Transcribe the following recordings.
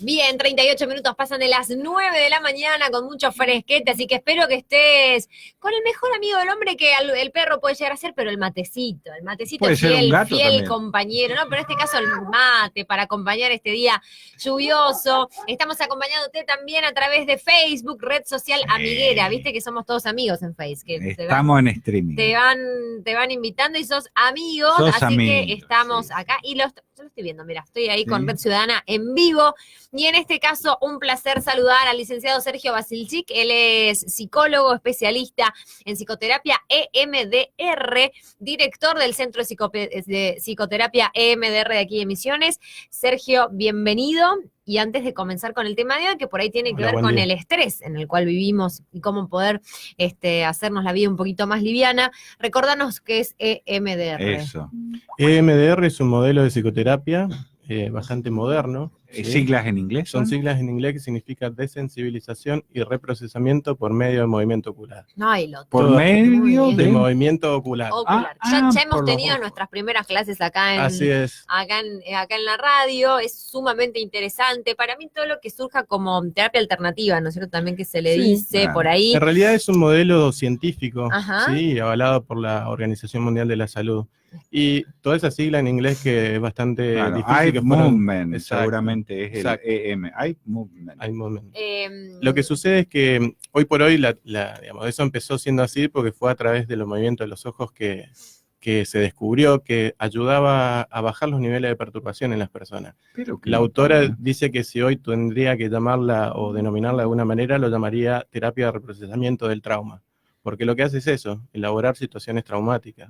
Bien, 38 minutos pasan de las 9 de la mañana con mucho fresquete, así que espero que estés con el mejor amigo del hombre que el perro puede llegar a ser, pero el matecito puede ser un gato fiel también. compañero, ¿no? Pero en este caso el mate para acompañar este día lluvioso. Estamos acompañándote también a través de Facebook, red social amiguera, viste que somos todos amigos en Facebook. Estamos en streaming. Te van invitando y sos amigos, así que estamos acá y yo lo estoy viendo, mira, estoy ahí con Red Ciudadana en vivo. Y en este caso, un placer saludar al licenciado Sergio Basilchik. Él es psicólogo, especialista en psicoterapia EMDR, director del Centro de Psicoterapia EMDR de aquí de Misiones. Sergio, bienvenido. Y antes de comenzar con el tema de hoy, que por ahí tiene que ver con el estrés en el cual vivimos y cómo poder hacernos la vida un poquito más liviana, recordanos qué es EMDR. Eso. EMDR es un modelo de psicoterapia bastante moderno. ¿Sí? ¿Siglas en inglés? Son siglas en inglés que significa desensibilización y reprocesamiento por medio de movimiento ocular. Por medio de movimiento ocular. Ya hemos tenido nuestras primeras clases acá en, acá en la radio, es sumamente interesante. Para mí todo lo que surja como terapia alternativa, ¿no es cierto? También que se le dice por ahí. En realidad es un modelo científico, ¿sí? Avalado por la Organización Mundial de la Salud. Y toda esa sigla en inglés que es bastante difícil. Eye movement, seguramente es el EM. Eye movement. Lo que sucede es que hoy por hoy, digamos, eso empezó siendo así porque fue a través de los movimientos de los ojos que se descubrió que ayudaba a bajar los niveles de perturbación en las personas. La autora dice que si hoy tendría que llamarla o denominarla de alguna manera, lo llamaría terapia de reprocesamiento del trauma. Porque lo que hace es eso, elaborar situaciones traumáticas.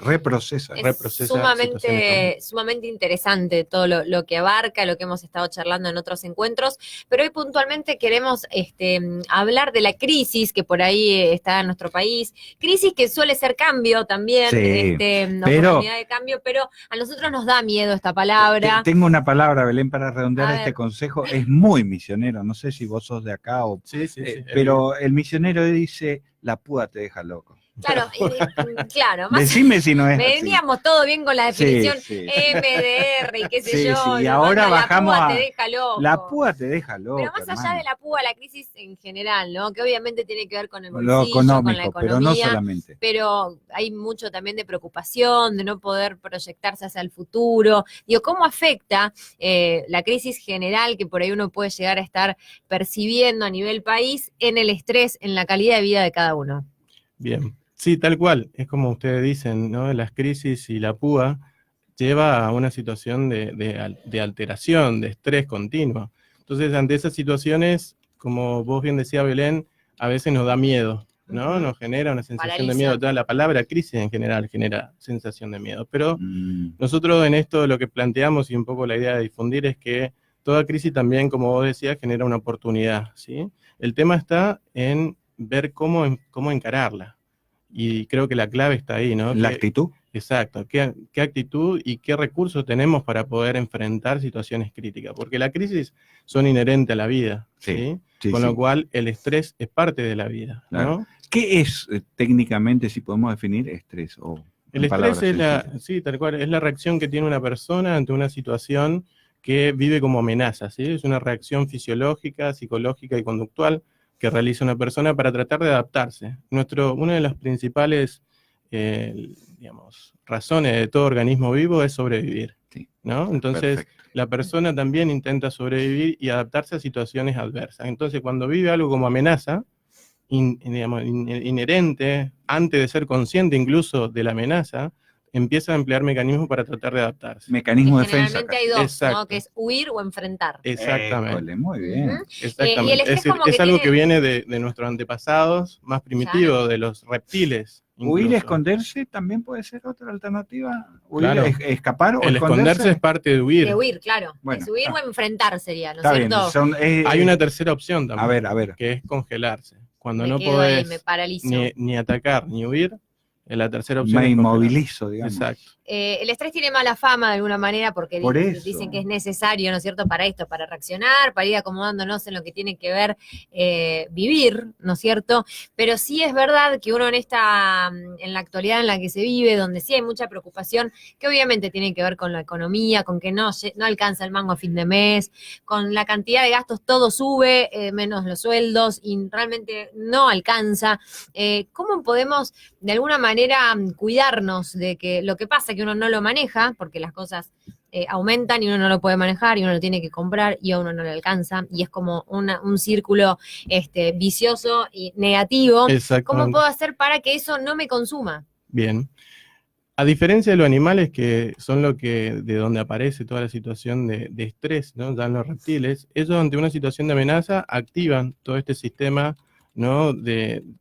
Reprocesa. Es sumamente interesante todo lo que abarca, lo que hemos estado charlando en otros encuentros, pero hoy puntualmente queremos hablar de la crisis que por ahí está en nuestro país, crisis que suele ser cambio también, oportunidad de cambio, pero a nosotros nos da miedo esta palabra. Tengo una palabra, Belén, para redondear este consejo, es muy misionero, no sé si vos sos de acá o... pero el misionero dice, la púa te deja loco. Claro, claro. Decime si no es veníamos todo bien con la definición MDR y qué sé yo. Y ahora bajamos la púa te deja loco. La púa te deja loco. Pero más allá de la púa, la crisis en general, ¿no? Que obviamente tiene que ver con el bolsillo, lo económico, con la economía, pero no solamente. Pero hay mucho también de preocupación, de no poder proyectarse hacia el futuro. Digo, ¿cómo afecta la crisis general que por ahí uno puede llegar a estar percibiendo a nivel país en el estrés, en la calidad de vida de cada uno? Bien. Sí, tal cual, es como ustedes dicen, ¿no? Las crisis y la púa lleva a una situación de alteración, de estrés continuo. Entonces, ante esas situaciones, como vos bien decía Belén, a veces nos da miedo, ¿no? Nos genera una sensación de miedo. Toda la palabra crisis en general genera sensación de miedo. Pero nosotros en esto lo que planteamos y un poco la idea de difundir es que toda crisis también, como vos decías, genera una oportunidad, ¿sí? El tema está en ver cómo encararla. Y creo que la clave está ahí, ¿no? ¿La actitud? Exacto. ¿Qué actitud y qué recursos tenemos para poder enfrentar situaciones críticas? Porque las crisis son inherentes a la vida, ¿sí? Con lo cual el estrés es parte de la vida, ¿no? Claro. ¿Qué es técnicamente, si podemos definir, estrés? El estrés es tal cual, es la reacción que tiene una persona ante una situación que vive como amenaza, ¿sí? Es una reacción fisiológica, psicológica y conductual que realiza una persona para tratar de adaptarse. Una de las principales razones de todo organismo vivo es sobrevivir, ¿no? Entonces, la persona también intenta sobrevivir y adaptarse a situaciones adversas. Entonces, cuando vive algo como amenaza, inherente, antes de ser consciente incluso de la amenaza, empieza a emplear mecanismos para tratar de adaptarse. Mecanismo de defensa. Generalmente hay dos, ¿no? Que es huir o enfrentar. Exactamente. Muy bien. Exactamente. Y el estrés es algo que viene de nuestros antepasados más primitivos, de los reptiles. Huir, esconderse, también puede ser otra alternativa. Huir, escapar o el esconderse es parte de huir. De huir, claro. Bueno, es huir o enfrentar sería, ¿no es cierto? Hay una tercera opción también. A ver. Que es congelarse. Cuando no podés me paralizo. Ni atacar ni huir, la tercera opción me inmovilizo, digamos. Exacto. el estrés tiene mala fama de alguna manera porque dicen que es necesario, ¿no es cierto?, para esto, para reaccionar, para ir acomodándonos en lo que tiene que ver vivir, ¿no es cierto? Pero sí es verdad que uno en la actualidad en la que se vive, donde sí hay mucha preocupación, que obviamente tiene que ver con la economía, con que no alcanza el mango a fin de mes, con la cantidad de gastos, todo sube, menos los sueldos, y realmente no alcanza. ¿Cómo podemos de alguna manera cuidarnos de que lo que pasa es que uno no lo maneja, porque las cosas aumentan y uno no lo puede manejar y uno lo tiene que comprar y a uno no le alcanza, y es como un círculo vicioso y negativo? ¿Cómo puedo hacer para que eso no me consuma? Bien. A diferencia de los animales, que son de donde aparece toda la situación de estrés, ¿no? Ya en los reptiles, ellos ante una situación de amenaza activan todo este sistema, ¿no?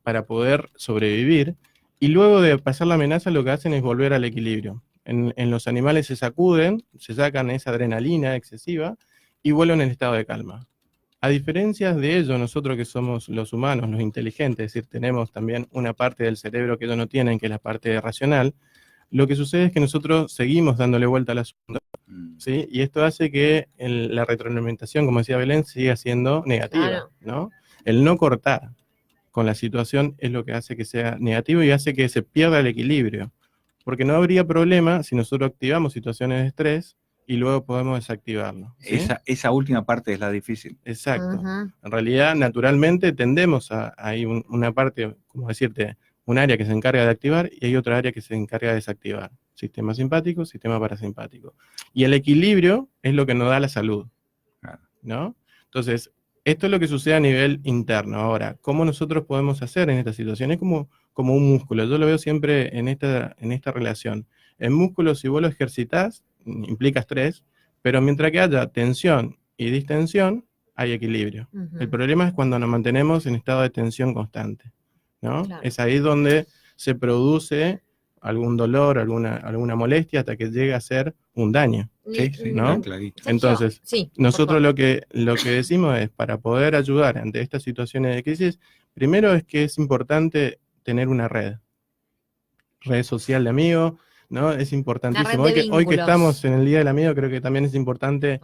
Para poder sobrevivir, y luego de pasar la amenaza lo que hacen es volver al equilibrio. En los animales se sacuden, se sacan esa adrenalina excesiva y vuelven en estado de calma. A diferencia de ellos, nosotros que somos los humanos, los inteligentes, es decir, tenemos también una parte del cerebro que ellos no tienen, que es la parte racional. Lo que sucede es que nosotros seguimos dándole vuelta al asunto, ¿sí? Y esto hace que la retroalimentación, como decía Belén, siga siendo negativa, claro, ¿no? El no cortar con la situación es lo que hace que sea negativo y hace que se pierda el equilibrio. Porque no habría problema si nosotros activamos situaciones de estrés y luego podemos desactivarlo, ¿sí? Esa última parte es la difícil. Exacto. En realidad, naturalmente, tendemos hay una parte, como decirte, un área que se encarga de activar y hay otra área que se encarga de desactivar. Sistema simpático, sistema parasimpático. Y el equilibrio es lo que nos da la salud, ¿no? Entonces, esto es lo que sucede a nivel interno. Ahora, ¿cómo nosotros podemos hacer en esta situación? Es como un músculo. Yo lo veo siempre en esta relación. El músculo, si vos lo ejercitás, implica estrés, pero mientras que haya tensión y distensión, hay equilibrio. El problema es cuando nos mantenemos en estado de tensión constante, ¿no? Claro. Es ahí donde se produce algún dolor, alguna molestia, hasta que llega a ser un daño. Sí, ¿no? Clarito. Entonces, nosotros lo que decimos es, para poder ayudar ante estas situaciones de crisis, primero es que es importante tener una red social de amigos, ¿no? Es importantísimo. Hoy que estamos en el Día del Amigo, creo que también es importante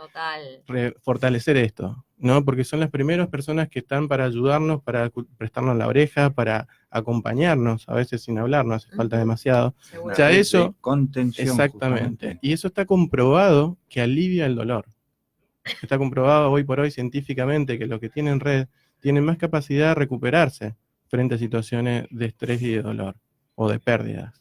fortalecer esto, ¿no? Porque son las primeras personas que están para ayudarnos, para prestarnos la oreja, para acompañarnos, a veces sin hablar, no hace falta demasiado. O sea, eso, contención, exactamente. Justamente. Y eso está comprobado que alivia el dolor. Está comprobado hoy por hoy científicamente que los que tienen red tienen más capacidad de recuperarse frente a situaciones de estrés y de dolor o de pérdidas.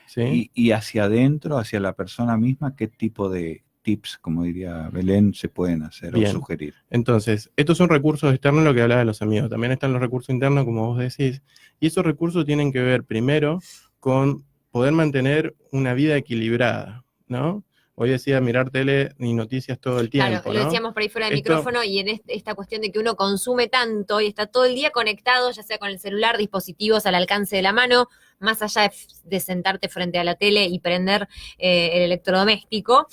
¿Sí? Y hacia adentro, hacia la persona misma, ¿qué tipo de tips, como diría Belén, se pueden hacer o sugerir? Entonces, estos son recursos externos, lo que hablaba de los amigos. También están los recursos internos, como vos decís. Y esos recursos tienen que ver primero con poder mantener una vida equilibrada, ¿no? Hoy decía mirar tele y noticias todo el tiempo, claro, lo decíamos por ahí fuera del micrófono, y en esta cuestión de que uno consume tanto y está todo el día conectado, ya sea con el celular, dispositivos al alcance de la mano, más allá de sentarte frente a la tele y prender el electrodoméstico,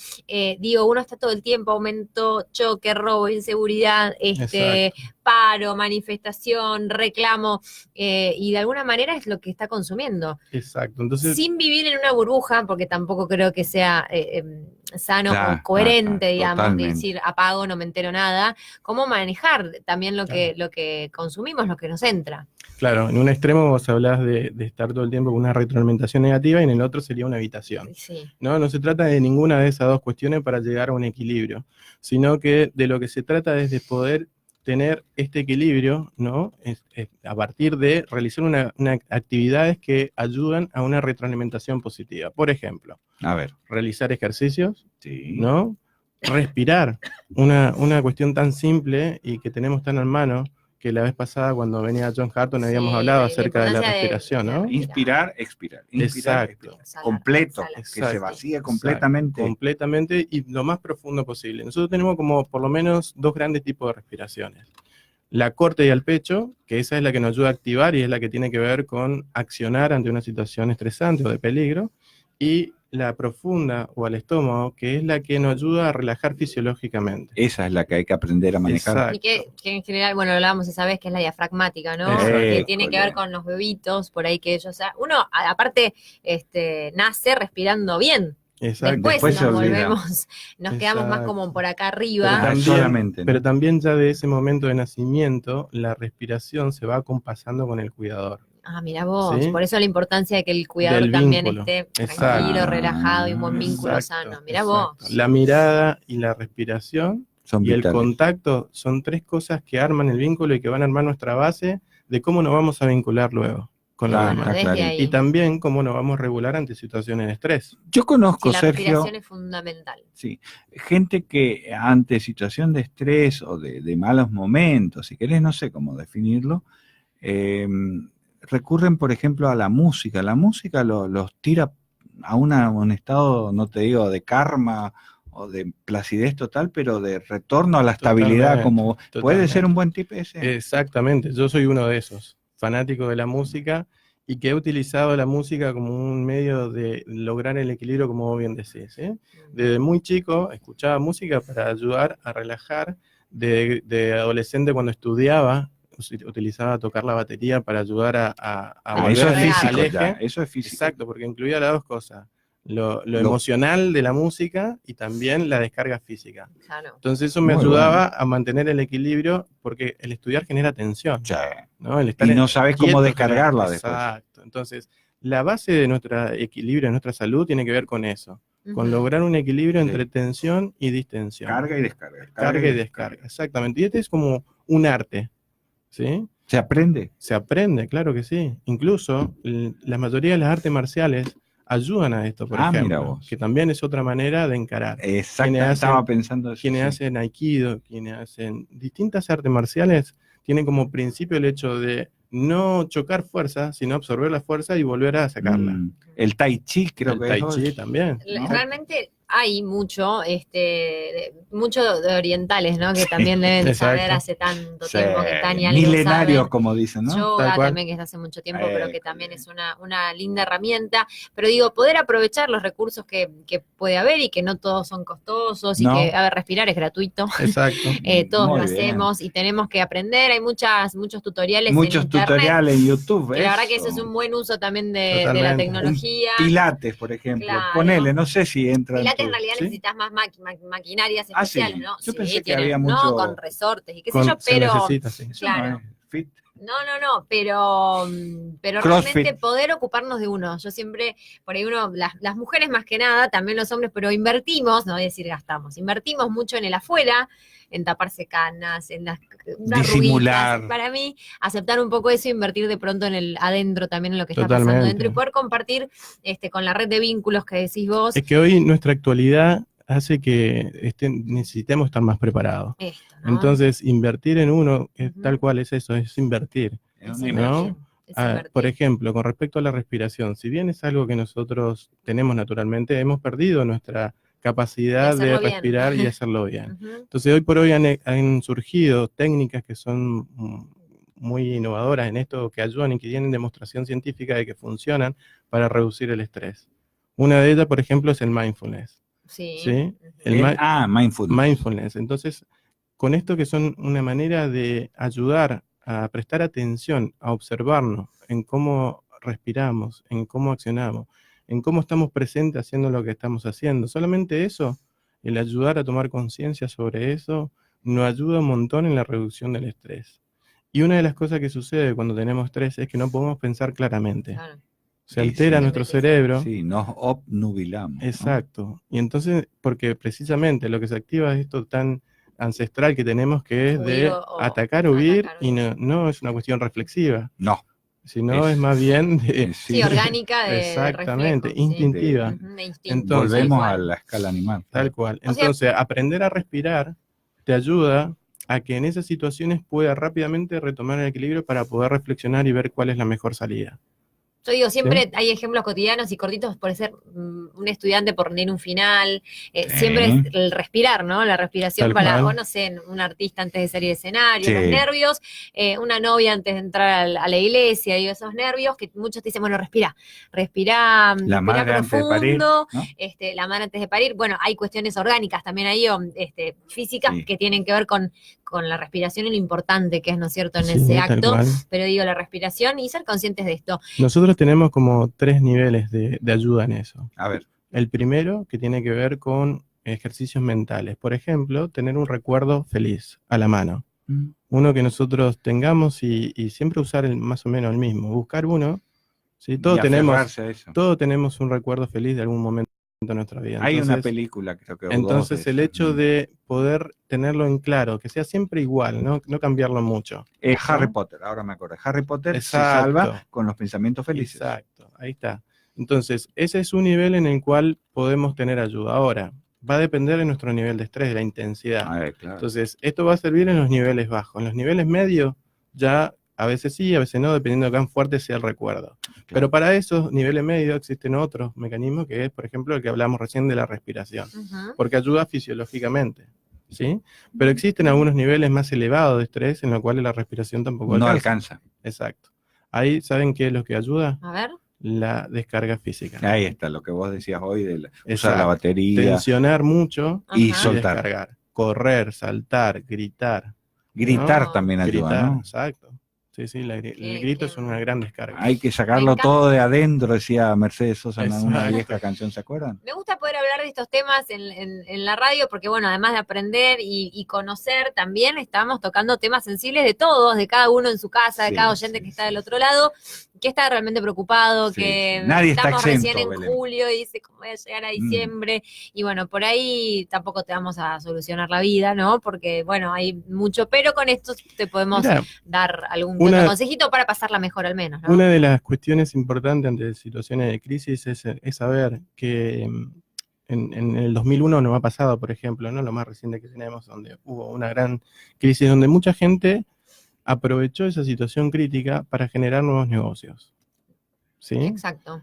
uno está todo el tiempo, aumento, choque, robo, inseguridad, paro, manifestación, reclamo, y de alguna manera es lo que está consumiendo. Exacto. Entonces, sin vivir en una burbuja, porque tampoco creo que sea sano o coherente, digamos, totalmente. de decir apago, no me entero nada. ¿Cómo manejar también lo que consumimos, lo que nos entra? Claro, en un extremo vos hablás de estar todo el tiempo con una retroalimentación negativa y en el otro sería una evitación. Sí. No se trata de ninguna de esas dos cuestiones para llegar a un equilibrio, sino que de lo que se trata es de poder tener este equilibrio, ¿no? A partir de realizar unas actividades que ayudan a una retroalimentación positiva. Por ejemplo, realizar ejercicios, ¿no? Respirar, una cuestión tan simple y que tenemos tan en mano, que la vez pasada cuando venía John Hatton habíamos hablado acerca de la respiración, ¿no? Inspirar, expirar. Exacto. Completo, que se vacíe completamente. Completamente y lo más profundo posible. Nosotros tenemos como por lo menos dos grandes tipos de respiraciones. La corta y al pecho, que esa es la que nos ayuda a activar y es la que tiene que ver con accionar ante una situación estresante o de peligro. Y la profunda o al estómago, que es la que nos ayuda a relajar fisiológicamente. Esa es la que hay que aprender a manejar. Exacto. Y que en general, bueno, hablábamos esa vez que es la diafragmática, ¿no? Que tiene que ver con los bebitos, por ahí que ellos, uno aparte nace respirando bien. Exacto. Después nos volvemos, nos quedamos más como por acá arriba. Pero también ya de ese momento de nacimiento, la respiración se va acompasando con el cuidador. Ah, mira vos, ¿Sí? Por eso la importancia de que el cuidador también esté tranquilo, relajado y un buen vínculo sano. Mira vos. La mirada y la respiración son y vitales. El contacto son 3 cosas que arman el vínculo y que van a armar nuestra base de cómo nos vamos a vincular luego con los demás. Y también cómo nos vamos a regular ante situaciones de estrés. Yo conozco, la Sergio, respiración es fundamental. Sí, gente que ante situación de estrés o de malos momentos, si querés, no sé cómo definirlo, recurren, por ejemplo, a la música. La música los tira a un estado, no te digo de karma o de placidez total, pero de retorno a la estabilidad, como puede ser un buen tip ese. Exactamente, yo soy uno de esos, fanático de la música y que he utilizado la música como un medio de lograr el equilibrio, como vos bien decís. Desde muy chico escuchaba música para ayudar a relajar, de adolescente cuando estudiaba, utilizaba tocar la batería para ayudar a volver eso es físico, al eje. Ya, eso es físico. Exacto, porque incluía las 2 cosas. Lo emocional de la música y también la descarga física. Claro. Entonces eso me ayudaba a mantener el equilibrio porque el estudiar genera tensión. Sí. ¿no? El estar y no sabes cómo descargarla después. Exacto. Entonces, la base de nuestro equilibrio, de nuestra salud, tiene que ver con eso. Con lograr un equilibrio entre tensión y distensión. Carga y descarga. Carga y descarga, exactamente. Y este es como un arte, ¿sí? ¿Se aprende? Se aprende, claro que sí. Incluso la mayoría de las artes marciales ayudan a esto, por ejemplo, que también es otra manera de encarar. Exacto, estaba pensando eso. Quienes hacen aikido, quienes hacen distintas artes marciales, tienen como principio el hecho de no chocar fuerza, sino absorber la fuerza y volver a sacarla. El tai chi creo que es. El tai chi también. ¿No? Realmente hay mucho de orientales, ¿no? Que también deben saber hace tanto tiempo que están y algo milenarios, saben. como dicen, ¿no? Yoga también, que es hace mucho tiempo, pero que también es una linda herramienta. Pero digo, poder aprovechar los recursos que puede haber y que no todos son costosos y que, respirar es gratuito. Exacto. Todos lo hacemos y tenemos que aprender. Hay muchos tutoriales muchos en internet. Tutoriales en YouTube. La verdad que eso es un buen uso también de la tecnología. Pilates, por ejemplo. Ponele, no sé si entra Pilates en realidad necesitas más maquinarias especiales, sí. ¿no? Yo pensé que había mucho... No, con resortes y qué sé yo, pero... Claro. No, pero realmente poder ocuparnos de uno. Yo siempre, por ahí las mujeres más que nada, también los hombres, pero invertimos, no voy a decir gastamos, invertimos mucho en el afuera, en taparse canas, en las disimular. Ruguitas. Para mí, aceptar un poco eso, invertir de pronto en el adentro también, en lo que está pasando dentro, y poder compartir con la red de vínculos que decís vos. Es que hoy nuestra actualidad hace que necesitemos estar más preparados. ¿No? Entonces, invertir en uno, tal cual es eso, es invertir. ¿no? Por ejemplo, con respecto a la respiración, si bien es algo que nosotros tenemos naturalmente, hemos perdido nuestra capacidad de respirar y hacerlo bien. Entonces, hoy por hoy han surgido técnicas que son muy innovadoras en esto, que ayudan y que tienen demostración científica de que funcionan para reducir el estrés. Una de ellas, por ejemplo, es el mindfulness. Sí. Mindfulness. Entonces, con esto que son una manera de ayudar a prestar atención, a observarnos en cómo respiramos, en cómo accionamos, en cómo estamos presentes haciendo lo que estamos haciendo. Solamente eso, el ayudar a tomar conciencia sobre eso, nos ayuda un montón en la reducción del estrés. Y una de las cosas que sucede cuando tenemos estrés es que no podemos pensar claramente. Claro. Se altera nuestro cerebro. Sí, nos obnubilamos. Exacto. ¿No? Y entonces, porque precisamente lo que se activa es esto tan ancestral que tenemos, que es de atacar, huir, y no es una cuestión reflexiva. No. Sino es más bien de... Sí, orgánica, exactamente, reflejo, instintiva. Entonces, volvemos a la escala animal. Tal cual. Entonces, aprender a respirar te ayuda a que en esas situaciones pueda rápidamente retomar el equilibrio para poder reflexionar y ver cuál es la mejor salida. Yo digo, siempre hay ejemplos cotidianos y cortitos, por ser un estudiante, por rendir un final, siempre es el respirar, ¿no? La respiración o no sé, un artista antes de salir de escenario, los nervios, una novia antes de entrar a la iglesia, digo, esos nervios que muchos te dicen, bueno, respira la madre profundo, antes de parir, ¿no? La madre antes de parir, bueno, hay cuestiones orgánicas también ahí, físicas, que tienen que ver con la respiración y lo importante que es, ¿no es cierto?, en ese acto, pero digo, la respiración y ser conscientes de esto. Nosotros tenemos como 3 niveles de ayuda en eso. A ver. El primero, que tiene que ver con ejercicios mentales. Por ejemplo, tener un recuerdo feliz a la mano. Uno que nosotros tengamos y siempre usar más o menos el mismo. Buscar uno. ¿Sí? Todos tenemos un recuerdo feliz de algún momento de nuestra vida. Hay una película, creo que entonces el hecho de poder tenerlo en claro, que sea siempre igual, no cambiarlo mucho. Harry Potter, ahora me acuerdo. Harry Potter se salva con los pensamientos felices. Exacto, ahí está. Entonces, ese es un nivel en el cual podemos tener ayuda. Ahora, va a depender de nuestro nivel de estrés, de la intensidad. Claro. Entonces, esto va a servir en los niveles bajos. En los niveles medios, ya a veces sí, a veces no, dependiendo de cuán fuerte sea el recuerdo. Claro. Pero para esos niveles medios existen otros mecanismos, que es, por ejemplo, el que hablamos recién de la respiración, porque ayuda fisiológicamente, ¿sí? Pero existen algunos niveles más elevados de estrés en los cuales la respiración tampoco alcanza. Exacto. Ahí, ¿saben qué es lo que ayuda? A ver. La descarga física. Ahí está, lo que vos decías hoy de usar la batería. Tensionar mucho y soltar. Descargar. Correr, saltar, gritar. Gritar también ayuda, ¿no? Exacto. Sí, el grito es una gran descarga. Hay que sacarlo todo de adentro, decía Mercedes Sosa en una vieja canción, ¿se acuerdan? Me gusta poder hablar de estos temas en la radio porque, bueno, además de aprender y conocer, también estamos tocando temas sensibles de todos, de cada uno en su casa, de cada oyente que está del otro lado, que está realmente preocupado, que nadie estamos está exento, recién en julio y dice, ¿cómo voy a llegar a diciembre? Y bueno, por ahí tampoco te vamos a solucionar la vida, ¿no? Porque, bueno, hay mucho, pero con esto te podemos dar algún consejito para pasarla mejor al menos, ¿no? Una de las cuestiones importantes ante situaciones de crisis es saber que en el 2001 nos ha pasado, por ejemplo, ¿no? Lo más reciente que tenemos, donde hubo una gran crisis, donde mucha gente aprovechó esa situación crítica para generar nuevos negocios. ¿Sí? Exacto.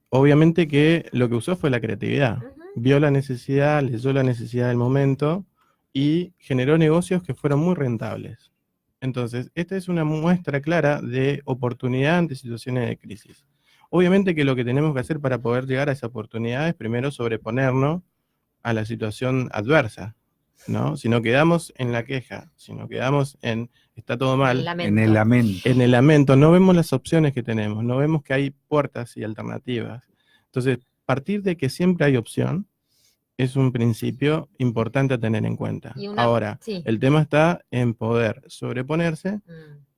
Obviamente que lo que usó fue la creatividad. Vio la necesidad, leyó la necesidad del momento y generó negocios que fueron muy rentables. Entonces, esta es una muestra clara de oportunidad ante situaciones de crisis. Obviamente que lo que tenemos que hacer para poder llegar a esa oportunidad es primero sobreponernos a la situación adversa, ¿no? Si no quedamos en la queja, si no quedamos en está todo mal, en el lamento, no vemos las opciones que tenemos, no vemos que hay puertas y alternativas. Entonces, partir de que siempre hay opción, es un principio importante a tener en cuenta. Ahora, el tema está en poder sobreponerse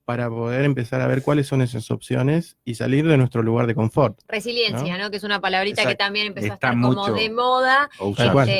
para poder empezar a ver cuáles son esas opciones y salir de nuestro lugar de confort. Resiliencia, ¿no? Que es una palabrita que también empezó a estar como de moda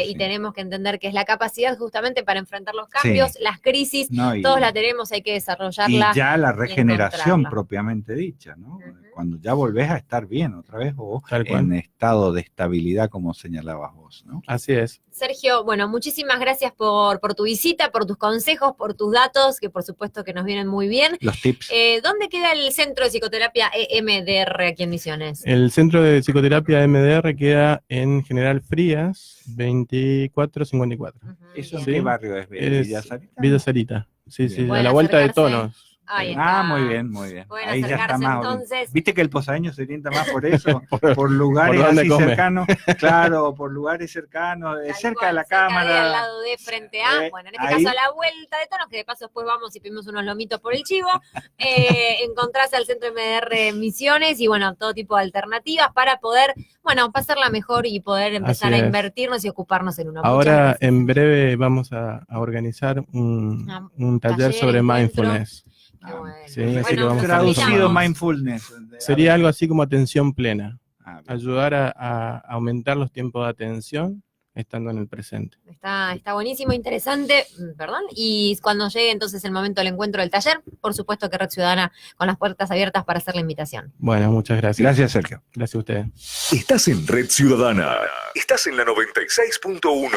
y tenemos que entender que es la capacidad justamente para enfrentar los cambios, las crisis, todos la tenemos, hay que desarrollarla. Y ya la regeneración propiamente dicha, ¿no? Cuando ya volvés a estar bien otra vez o en estado de estabilidad, como señalabas vos, ¿no? Así es. Sergio, bueno, muchísimas gracias por tu visita, por tus consejos, por tus datos, que por supuesto que nos vienen muy bien. Los tips. ¿Dónde queda el Centro de Psicoterapia EMDR aquí en Misiones? El Centro de Psicoterapia EMDR queda en General Frías, 2454. ¿Eso en qué barrio es? ¿Villa Sarita? Villa Sarita, sí, a la vuelta de Tonos. Muy bien, muy bien. Pueden ahí ya está más. Entonces. Viste que el posadeño se tienta más por eso, por lugares así cercanos, claro, por lugares cercanos, cerca de la cámara. Al lado de frente a, bueno, en este caso a la vuelta de Tonos, que de paso después vamos y pedimos unos lomitos por el chivo, encontrás al Centro MDR Misiones y bueno, todo tipo de alternativas para poder, bueno, pasarla mejor y poder empezar a invertirnos y ocuparnos en una. Ahora en breve vamos a organizar un taller sobre mindfulness. Bueno. Sí, así que vamos traducido mindfulness. Sería algo así como atención plena. Ayudar a aumentar los tiempos de atención estando en el presente. Está buenísimo, interesante, y cuando llegue entonces el momento del encuentro del taller, por supuesto que Red Ciudadana con las puertas abiertas para hacer la invitación. Bueno, muchas gracias. Gracias, Sergio. Gracias a ustedes. Estás en Red Ciudadana. Estás en la 96.1.